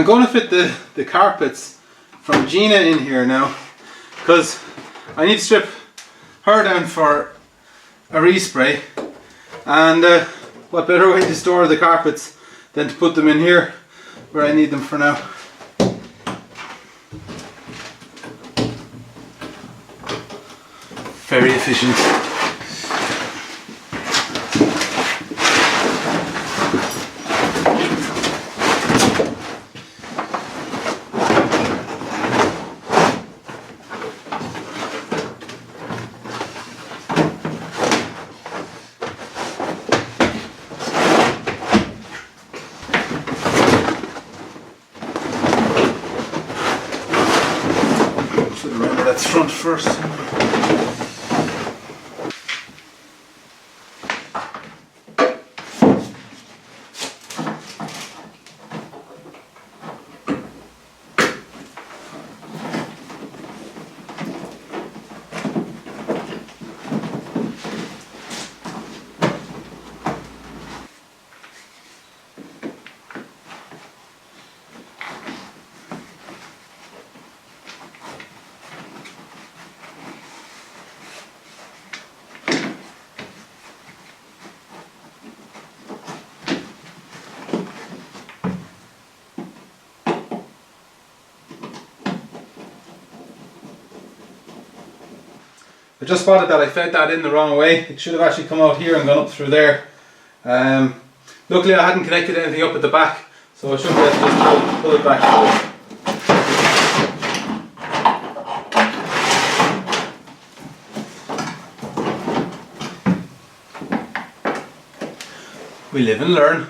I'm going to fit the carpets from Gina in here now, because I need to strip her down for a respray, and what better way to store the carpets than to put them in here where I need them for now. Very efficient. Remember, that's front first. I just spotted that I fed that in the wrong way. It should have actually come out here and gone up through there. Luckily I hadn't connected anything up at the back, so I should be able to just pull it back through. We live and learn.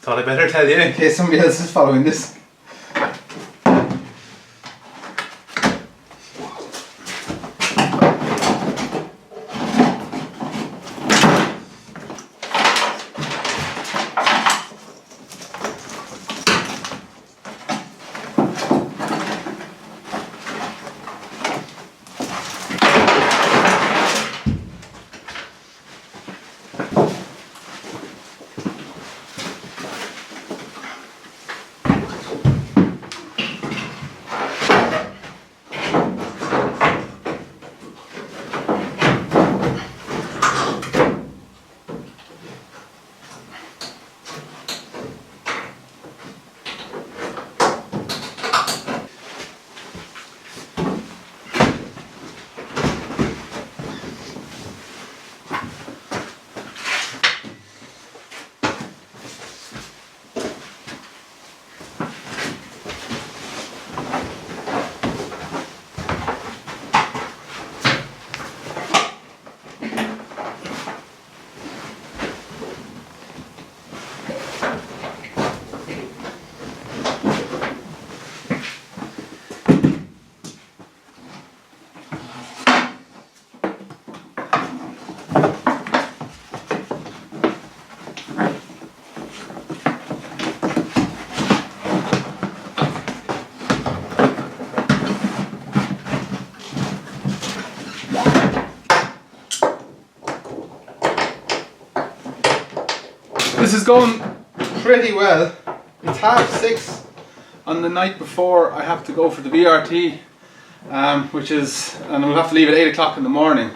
Thought I better tell you in case somebody else is following this. This is going pretty well. It's 6:30 on the night before I have to go for the VRT, and we'll have to leave at 8 o'clock in the morning.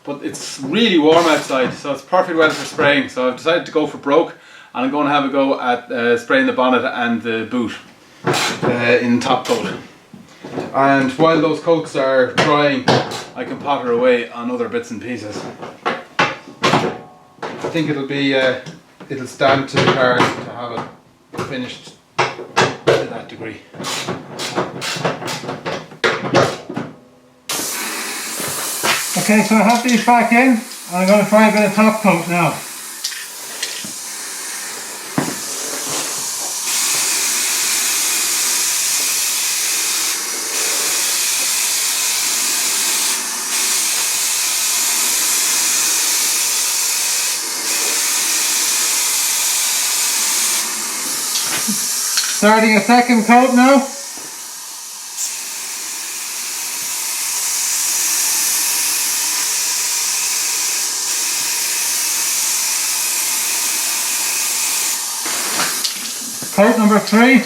But it's really warm outside, so it's perfect weather for spraying. So I've decided to go for broke, and I'm going to have a go at spraying the bonnet and the boot in top coat. And while those coats are drying, I can potter away on other bits and pieces. I think it'll stand to the car to have it finished to that degree. Okay, so I have these back in, and I'm going to try a bit of top coat now. Starting a second coat now. Coat number 3.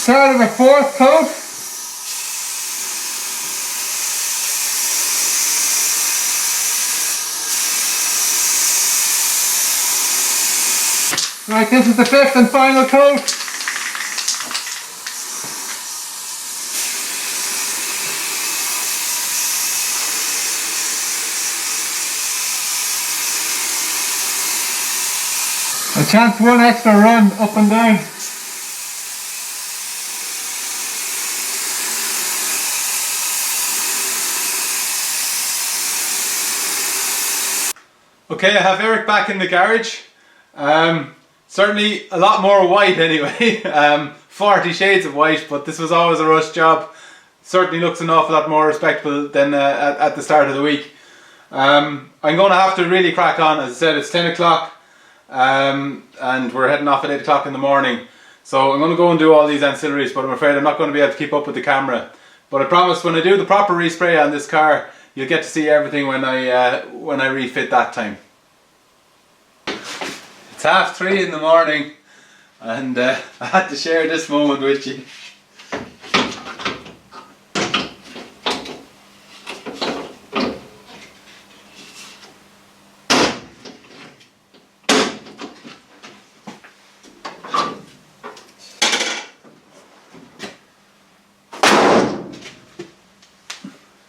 start of a fourth coat. Right, this is the fifth and final coat. A chance one extra run up and down. Okay, I have Erik back in the garage. Certainly a lot more white anyway. 40 shades of white, but this was always a rush job. Certainly looks an awful lot more respectable than at the start of the week. I'm going to have to really crack on. As I said, it's 10 o'clock and we're heading off at 8 o'clock in the morning. So I'm going to go and do all these ancillaries, but I'm afraid I'm not going to be able to keep up with the camera. But I promise when I do the proper respray on this car, you'll get to see everything when I refit that time. It's 3:30 in the morning and I had to share this moment with you.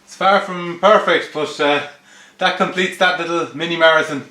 It's far from perfect, but that completes that little mini marathon.